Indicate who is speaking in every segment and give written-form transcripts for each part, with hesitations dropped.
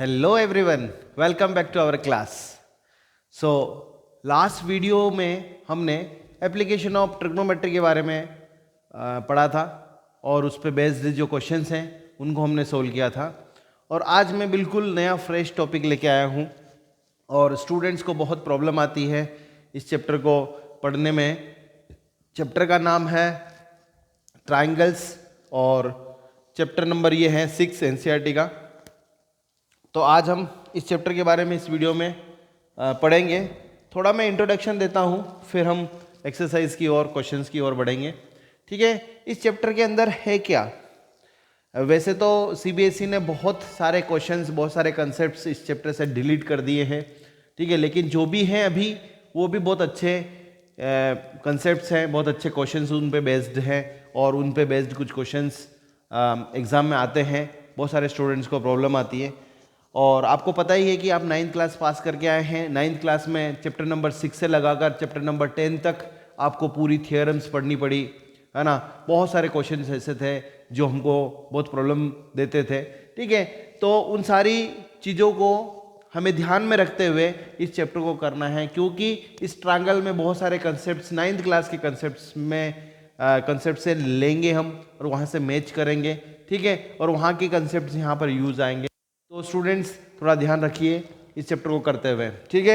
Speaker 1: Hello everyone, welcome back to our class. So last video में हमने application of trigonometry के बारे में पढ़ा था और उस पर बेस्ड जो क्वेश्चंस हैं उनको हमने सोल्व किया था। और आज मैं बिल्कुल नया फ्रेश टॉपिक लेके आया हूँ और स्टूडेंट्स को बहुत प्रॉब्लम आती है इस चैप्टर को पढ़ने में। चैप्टर का नाम है ट्राइंगल्स और चैप्टर नंबर ये है 6 एनसीईआरटी का। तो आज हम इस चैप्टर के बारे में इस वीडियो में पढ़ेंगे। थोड़ा मैं इंट्रोडक्शन देता हूँ, फिर हम एक्सरसाइज की और क्वेश्चंस की ओर बढ़ेंगे। ठीक है, इस चैप्टर के अंदर है क्या? वैसे तो सीबीएसई ने बहुत सारे क्वेश्चंस, बहुत सारे कंसेप्ट्स इस चैप्टर से डिलीट कर दिए हैं। ठीक है, लेकिन जो भी हैं अभी वो भी बहुत अच्छे कंसेप्ट्स हैं, बहुत अच्छे क्वेश्चंस उन पे बेस्ड हैं और उन पे बेस्ड कुछ क्वेश्चंस एग्ज़ाम में आते हैं। बहुत सारे स्टूडेंट्स को प्रॉब्लम आती है और आपको पता ही है कि आप 9th क्लास पास करके आए हैं। 9th क्लास में चैप्टर नंबर 6 से लगाकर चैप्टर नंबर 10 तक आपको पूरी थियोरम्स पढ़नी पड़ी, है ना। बहुत सारे क्वेश्चंस ऐसे थे जो हमको बहुत प्रॉब्लम देते थे। ठीक है, तो उन सारी चीज़ों को हमें ध्यान में रखते हुए इस चैप्टर को करना है, क्योंकि इस ट्रायंगल में बहुत सारे कंसेप्ट 9th क्लास के कंसेप्ट से लेंगे हम और वहाँ से मैच करेंगे। ठीक है, और वहाँ के कंसेप्ट यहाँ पर यूज आएंगे। तो स्टूडेंट्स थोड़ा ध्यान रखिए इस चैप्टर को करते हुए। ठीक है,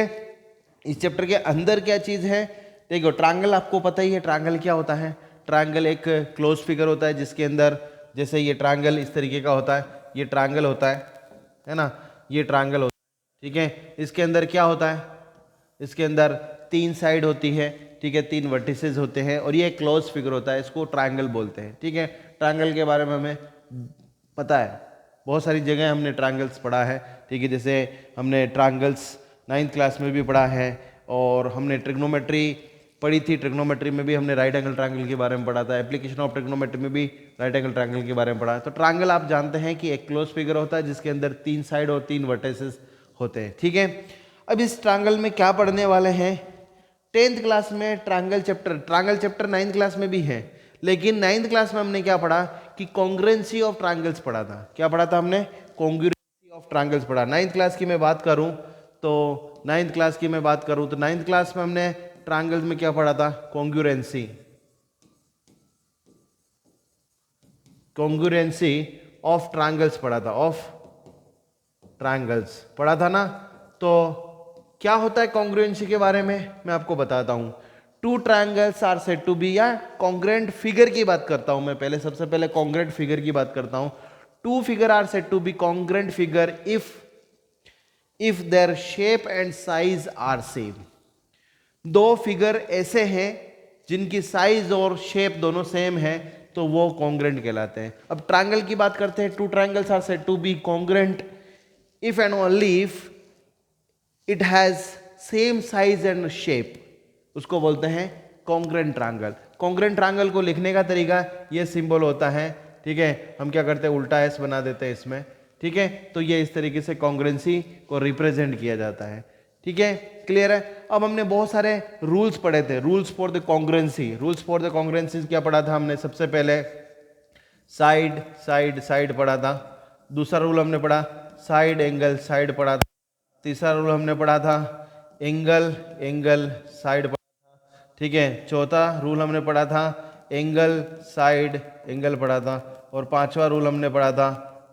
Speaker 1: इस चैप्टर के अंदर क्या चीज़ है? देखो, ट्रायंगल आपको पता ही है। ट्रायंगल क्या होता है? ट्रायंगल एक क्लोज फिगर होता है जिसके अंदर, जैसे ये ट्रायंगल इस तरीके का होता है, ये ट्रायंगल होता है ना, ये ट्रायंगल होता है। ठीक है, इसके अंदर क्या होता है? इसके अंदर 3 साइड होती है। ठीक है, 3 वर्टिसेस होते हैं और ये क्लोज फिगर होता है, इसको ट्रायंगल बोलते हैं। ठीक है, ट्रायंगल के बारे में हमें पता है, बहुत सारी जगह हमने ट्रायंगल्स पढ़ा है। ठीक है, जैसे हमने ट्रायंगल्स 9th क्लास में भी पढ़ा है और हमने ट्रिग्नोमेट्री पढ़ी थी। ट्रिग्नोमेट्री में भी हमने राइट एंगल ट्रायंगल के बारे में पढ़ा था। एप्लीकेशन ऑफ ट्रिग्नोमेट्री में भी राइट एंगल ट्रायंगल के बारे में पढ़ा है। तो ट्रायंगल आप जानते हैं कि एक क्लोज फिगर होता है जिसके अंदर 3 साइड और 3 वर्टिसेस होते हैं। ठीक है, अब इस ट्रायंगल में क्या पढ़ने वाले हैं? 10th क्लास में ट्रायंगल चैप्टर 9th क्लास में भी है, लेकिन 9th क्लास में हमने क्या पढ़ा कि कॉन्ग्रुएंसी ऑफ ट्रायंगल्स पढ़ा था। क्या पढ़ा था हमने? कॉन्ग्रुएंसी ऑफ ट्रायंगल्स पढ़ा। 9th क्लास की मैं बात करूं तो 9th क्लास की मैं बात करूं तो 9th क्लास में हमने ट्रायंगल्स में क्या पढ़ा था? कॉन्ग्रुएंसी ऑफ ट्रायंगल्स पढ़ा था। ऑफ ट्रायंगल्स पढ़ा था ना। तो क्या होता है कॉन्ग्रुएंसी के बारे में मैं आपको बताता हूं। 2 triangles are said to be, या कॉन्ग्रुएंट फिगर की बात करता हूं मैं पहले, सबसे पहले कॉन्ग्रुएंट फिगर की बात करता हूं। 2 figure are said to be congruent figure if their shape and size are same. 2 figure ऐसे हैं जिनकी साइज और शेप दोनों सेम है तो वो कॉन्ग्रुएंट कहलाते हैं। अब ट्रायंगल की बात करते हैं। 2 triangles are said to be congruent if and only if it has same size and shape, उसको बोलते हैं कॉन्ग्रुएंट ट्रायंगल। कॉन्ग्रुएंट ट्रायंगल को लिखने का तरीका ये सिंबल होता है। ठीक है, हम क्या करते हैं, उल्टा एस बना देते हैं इसमें। ठीक है, तो ये इस तरीके से कॉन्ग्रुएंसी को रिप्रेजेंट किया जाता है। ठीक है, क्लियर है? अब हमने बहुत सारे रूल्स पढ़े थे, रूल्स फॉर द कॉन्ग्रुएंसी क्या पढ़ा था हमने? सबसे पहले साइड साइड साइड पढ़ा था। दूसरा रूल हमने पढ़ा साइड एंगल साइड पढ़ा था। तीसरा रूल हमने पढ़ा था एंगल एंगल साइड पढ़ा था। ठीक है, चौथा रूल हमने पढ़ा था एंगल साइड एंगल पढ़ा था और 5वां रूल हमने पढ़ा था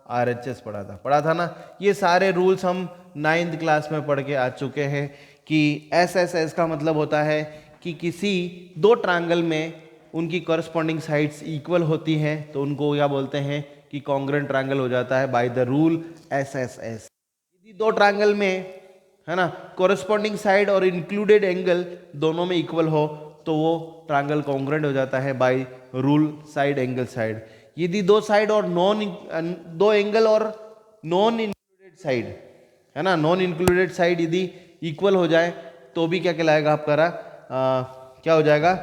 Speaker 1: आरएचएस पढ़ा था ना। ये सारे रूल्स हम 9th क्लास में पढ़ के आ चुके हैं कि एस का मतलब होता है कि किसी 2 ट्रायंगल में उनकी कॉरस्पॉन्डिंग साइड्स इक्वल होती हैं तो उनको क्या बोलते हैं कि कॉन्ग्रुएंट ट्रायंगल हो जाता है बाय द रूल एस। यदि 2 ट्रायंगल में, है ना, कॉरस्पॉन्डिंग साइड और इंक्लूडेड एंगल दोनों में इक्वल हो तो वो ट्रायंगल कॉन्ग्रुएंट हो जाता है by rule side angle side. यदि 2 साइड और 2 एंगल और नॉन इंक्लूडेड साइड, है ना, नॉन इंक्लूडेड साइड यदि इक्वल हो जाए तो भी क्या कहलाएगा आपका? क्या हो जाएगा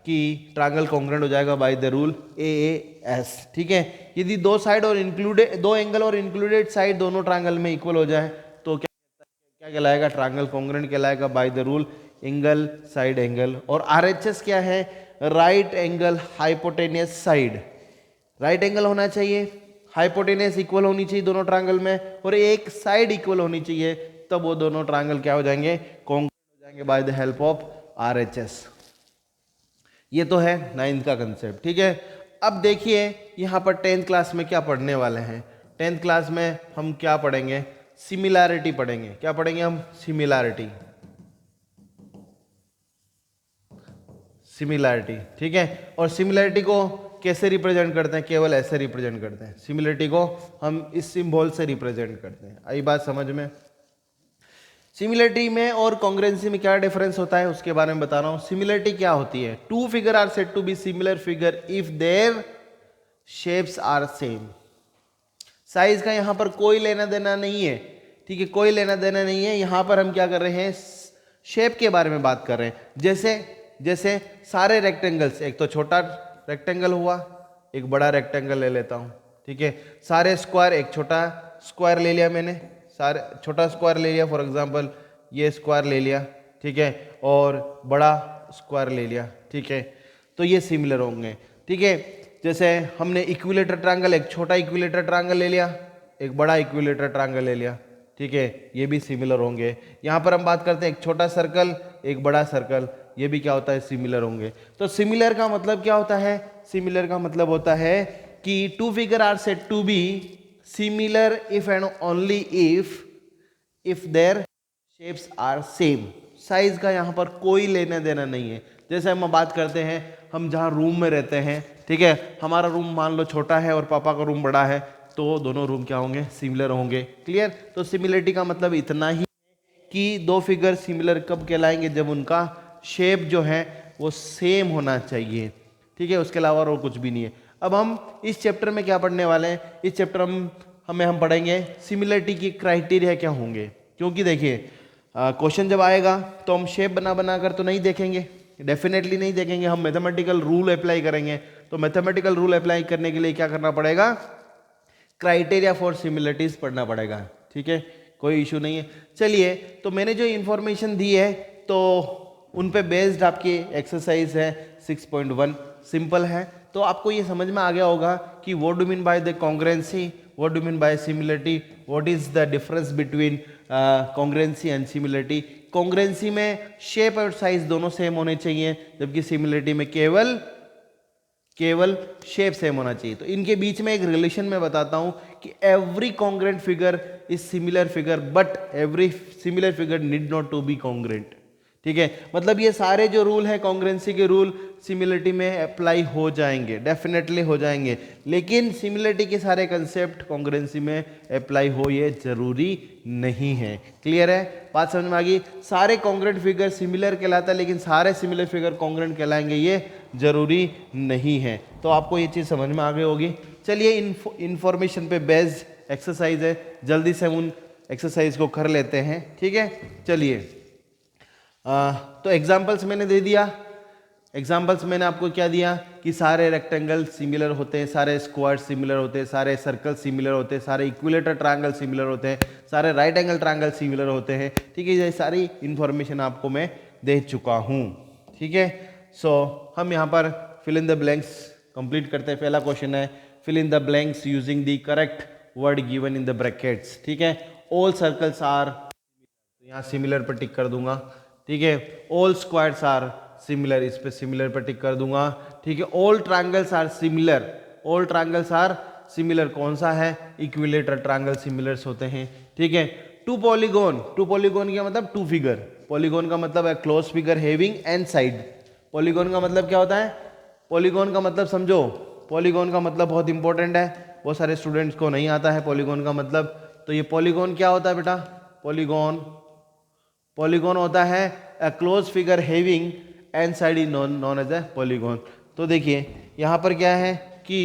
Speaker 1: कि ट्रायंगल कॉन्ग्रुएंट हो जाएगा बाय द रूल AAS। ठीक है, यदि 2 साइड और इंक्लूडेड 2 एंगल और इंक्लूडेड साइड दोनों ट्रायंगल में इक्वल हो जाए तो क्या कहलाएगा? ट्रायंगल कॉन्ग्रुएंट कहलाएगा by the rule angle side angle. और RHS क्या है? Right angle hypotenuse side. Right angle होना चाहिए, हाइपोटेनस इक्वल होनी चाहिए दोनों ट्रायंगल में, और एक साइड इक्वल होनी चाहिए, तब वो दोनों ट्रायंगल क्या हो जाएंगे, कॉन्ग्रुएंट हो जाएंगे by the help of RHS. ये तो है 9th का कंसेप्ट, ठीक है। अब देखिए यहाँ पर 10th क्लास में क्या पढ़ने वाले हैं। 10th क्लास में हम क्या पढ़ेंगे, सिमिलैरिटी पढ़ेंगे। क्या पढ़ेंगे हम, सिमिलैरिटी, सिमिलैरिटी, ठीक है। और सिमिलैरिटी को कैसे रिप्रेजेंट करते हैं, केवल ऐसे रिप्रेजेंट करते हैं। सिमिलैरिटी को हम इस सिंबल से रिप्रेजेंट करते हैं। आई बात समझ में। सिमिलरिटी में और कॉन्ग्रुएंसी में क्या डिफरेंस होता है उसके बारे में बता रहा हूं। सिमिलरिटी क्या होती है, two figure are said to be similar figure if their shapes are same. Size का यहां पर कोई लेना देना नहीं है, ठीक है, कोई लेना देना नहीं है। यहां पर हम क्या कर रहे हैं, शेप के बारे में बात कर रहे हैं। जैसे सारे रेक्टेंगल्स, एक तो छोटा रेक्टेंगल हुआ, एक बड़ा रेक्टेंगल ले लेता हूं, ठीक है। सारे स्क्वायर, एक छोटा स्क्वायर ले लिया मैंने, सारे छोटा स्क्वायर ले लिया, फॉर एग्जांपल ये स्क्वायर ले लिया, ठीक है, और बड़ा स्क्वायर ले लिया, ठीक है। तो ये सिमिलर होंगे, ठीक है। जैसे हमने इक्विलेटर ट्रायंगल, एक छोटा इक्विलेटर ट्रायंगल ले लिया, एक बड़ा इक्विलेटर ट्रायंगल ले लिया, ठीक है, ये भी सिमिलर होंगे। यहाँ पर हम बात करते हैं एक छोटा सर्कल, एक बड़ा सर्कल, ये भी क्या होता है, सिमिलर होंगे। तो सिमिलर का मतलब क्या होता है, सिमिलर का मतलब होता है कि two figure are said to be similar if and only if their shapes are same. Size का यहाँ पर कोई लेना देना नहीं है। जैसे हम बात करते हैं, हम जहाँ रूम में रहते हैं, ठीक है, हमारा रूम मान लो छोटा है और पापा का रूम बड़ा है, तो दोनों रूम क्या होंगे, सिमिलर होंगे। क्लियर। तो सिमिलरिटी का मतलब इतना ही कि दो फिगर सिमिलर कब कहलाएंगे, जब उनका शेप जो है वो सेम होना चाहिए, ठीक है, उसके अलावा और कुछ भी नहीं है। अब हम इस चैप्टर में क्या पढ़ने वाले हैं, इस चैप्टर हम पढ़ेंगे सिमिलरिटी की क्राइटेरिया क्या होंगे। क्योंकि देखिए क्वेश्चन जब आएगा तो हम शेप बना कर तो नहीं देखेंगे, डेफिनेटली नहीं देखेंगे, हम मैथमेटिकल रूल अप्लाई करेंगे। तो मैथमेटिकल रूल अप्लाई करने के लिए क्या करना पड़ेगा, क्राइटेरिया फॉर सिमिलरिटीज पढ़ना पड़ेगा, ठीक है, कोई इशू नहीं है। चलिए, तो मैंने जो इंफॉर्मेशन दी है तो उन पे बेस्ड आपकी एक्सरसाइज है 6.1, सिंपल है। तो आपको ये समझ में आ गया होगा कि what do mean by the congruency, what do mean by similarity, what is the difference between congruency and similarity. Congruency में शेप और साइज दोनों सेम होने चाहिए, जबकि सिमिलरिटी में केवल शेप सेम होना चाहिए। तो इनके बीच में एक रिलेशन मैं बताता हूं कि every congruent figure is similar figure, but every similar figure need not to be congruent, ठीक है। मतलब ये सारे जो रूल है कॉन्ग्रुएंसी के रूल सिमिलरिटी में अप्लाई हो जाएंगे, डेफिनेटली हो जाएंगे, लेकिन सिमिलरिटी के सारे कंसेप्ट कॉन्ग्रुएंसी में अप्लाई हो ये जरूरी नहीं है। क्लियर है, बात समझ में आ गई। सारे कॉन्ग्रुएंट फिगर सिमिलर कहलाता है, लेकिन सारे सिमिलर फिगर कॉन्ग्रुएंट कहलाएंगे ये जरूरी नहीं है। तो आपको ये चीज़ समझ में आ गई होगी। चलिए, इंफॉर्मेशन पे बेस्ड एक्सरसाइज है, जल्दी से हम उन एक्सरसाइज को कर लेते हैं, ठीक है। चलिए, तो एग्जाम्पल्स मैंने दे दिया। एग्जाम्पल्स मैंने आपको क्या दिया कि सारे रेक्टेंगल सिमिलर होते हैं, सारे स्क्वायर सिमिलर होते हैं, सारे सर्कल सिमिलर होते हैं, सारे इक्विलेटर ट्रायंगल सिमिलर होते हैं, सारे राइट एंगल ट्रायंगल सिमिलर होते हैं, ठीक है। ये सारी इंफॉर्मेशन आपको मैं दे चुका हूँ, ठीक है। सो हम यहाँ पर fill in the blanks complete करते हैं। पहला क्वेश्चन है fill in the blanks using the correct word given in the brackets, ठीक है। ऑल सर्कल्स आर, तो यहाँ सिमिलर पर टिक कर दूंगा, ठीक है। ऑल स्क्वायर्स आर सिमिलर, इस पे सिमिलर पर टिक कर दूंगा, ठीक है। All triangles are similar, all triangles are similar, कौन सा है, इक्विलेटर ट्रायंगल सिमिलर्स होते हैं, ठीक है। टू पॉलीगोन, टू पॉलीगोन का मतलब टू फिगर, पॉलीगोन का मतलब है close figure having n side. Polygon का मतलब क्या होता है, पॉलीगोन का मतलब समझो, पॉलीगोन का मतलब बहुत इंपॉर्टेंट है, बहुत सारे स्टूडेंट्स को नहीं आता है पॉलीगोन का मतलब। तो ये पॉलीगोन क्या होता है बेटा, पॉलीगोन होता है a close figure having n side is known as a polygon. तो देखिए यहाँ पर क्या है कि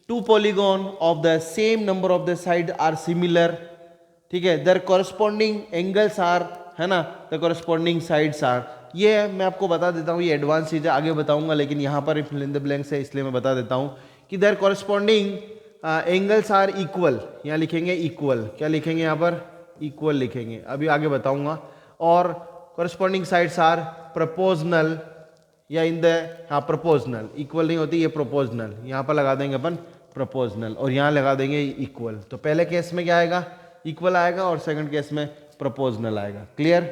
Speaker 1: two polygon of the same number of the side are similar, ठीक है, देयर कॉरस्पॉन्डिंग एंगल्स आर, है ना, द कॉरस्पॉन्डिंग साइड्स आर। ये मैं आपको बता देता हूँ, ये एडवांस चीज़ है, आगे बताऊंगा, लेकिन यहाँ पर फिल इन द ब्लैंक्स है इसलिए मैं बता देता हूँ कि their corresponding angles are equal, यहाँ लिखेंगे इक्वल, क्या लिखेंगे यहाँ पर, इक्वल लिखेंगे, अभी आगे बताऊंगा। और कॉरस्पॉन्डिंग साइड्स आर प्रोपोर्शनल, या इन द, हाँ प्रोपोर्शनल, इक्वल नहीं होती ये प्रोपोर्शनल, यहाँ पर लगा देंगे अपन प्रोपोर्शनल, और यहाँ लगा देंगे इक्वल। तो पहले केस में क्या आएगा, इक्वल आएगा, और सेकंड केस में प्रोपोर्शनल आएगा। क्लियर,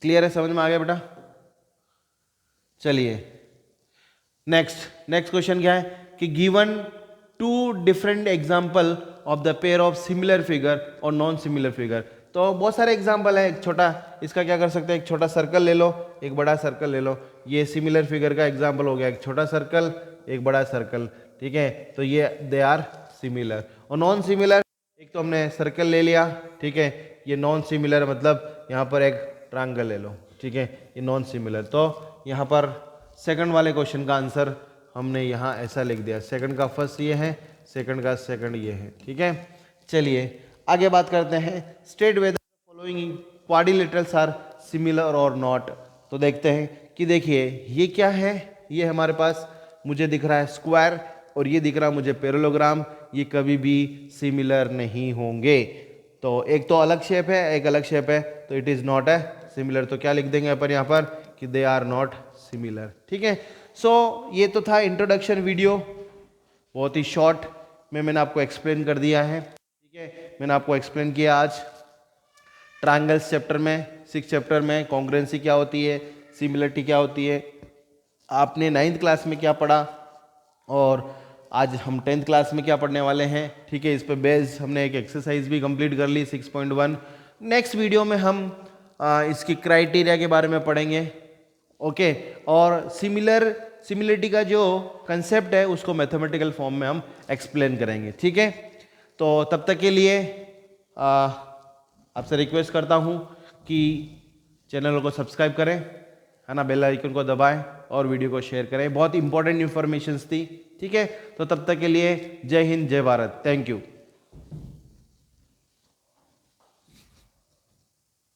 Speaker 1: क्लियर है, समझ में आ गया बेटा? चलिए नेक्स्ट क्वेश्चन क्या है कि given two different example of the pair of similar figure और नॉन सिमिलर फिगर। तो बहुत सारे एग्जाम्पल है। एक छोटा, इसका क्या कर सकते हैं, एक छोटा सर्कल ले लो, एक बड़ा सर्कल ले लो। ये सिमिलर फिगर का एग्जाम्पल हो गया, एक छोटा सर्कल, एक बड़ा सर्कल, ठीक है। तो ये दे आर सिमिलर। और नॉन सिमिलर, एक तो हमने सर्कल ले लिया, ठीक है। ये नॉन सिमिलर मतलब यहाँ पर एक ट्रायंगल ले लो, ठीक है, ये नॉन सिमिलर। तो यहाँ पर सेकंड वाले क्वेश्चन का आंसर हमने यहाँ ऐसा लिख दिया। सेकंड का फर्स्ट ये है, सेकंड का सेकंड ये है, ठीक है। चलिए आगे बात करते हैं। State whether following quadrilaterals are similar और नॉट। तो देखते हैं कि देखिए ये क्या है, ये हमारे पास मुझे दिख रहा है स्क्वायर, और ये दिख रहा है मुझे पैरेललोग्राम। ये कभी भी सिमिलर नहीं होंगे। तो एक तो अलग शेप है, एक अलग शेप है, तो इट इज़ नॉट है सिमिलर। तो क्या लिख देंगे अपन यहाँ पर कि दे आर नॉट सिमिलर, ठीक है। सो ये तो था इंट्रोडक्शन वीडियो, बहुत ही शॉर्ट में मैंने आपको एक्सप्लेन कर दिया है, ठीक है। मैंने आपको एक्सप्लेन किया आज ट्रायंगल्स चैप्टर में, 6 चैप्टर में कॉन्ग्रुएंसी क्या होती है, सिमिलरिटी क्या होती है, आपने 9th क्लास में क्या पढ़ा, और आज हम 10th क्लास में क्या पढ़ने वाले हैं, ठीक है। इस पे बेस हमने एक एक्सरसाइज भी कंप्लीट कर ली 6.1। नेक्स्ट वीडियो में हम इसकी क्राइटेरिया के बारे में पढ़ेंगे, ओके। और सिमिलरिटी का जो कंसेप्ट है उसको मैथमेटिकल फॉर्म में हम एक्सप्लेन करेंगे, ठीक है। तो तब तक के लिए आपसे रिक्वेस्ट करता हूँ कि चैनल को सब्सक्राइब करें, है ना, बेल आइकन को दबाएं और वीडियो को शेयर करें। बहुत इंपॉर्टेंट इन्फॉर्मेशन थी, ठीक है। तो तब तक के लिए जय हिंद, जय भारत, थैंक यू।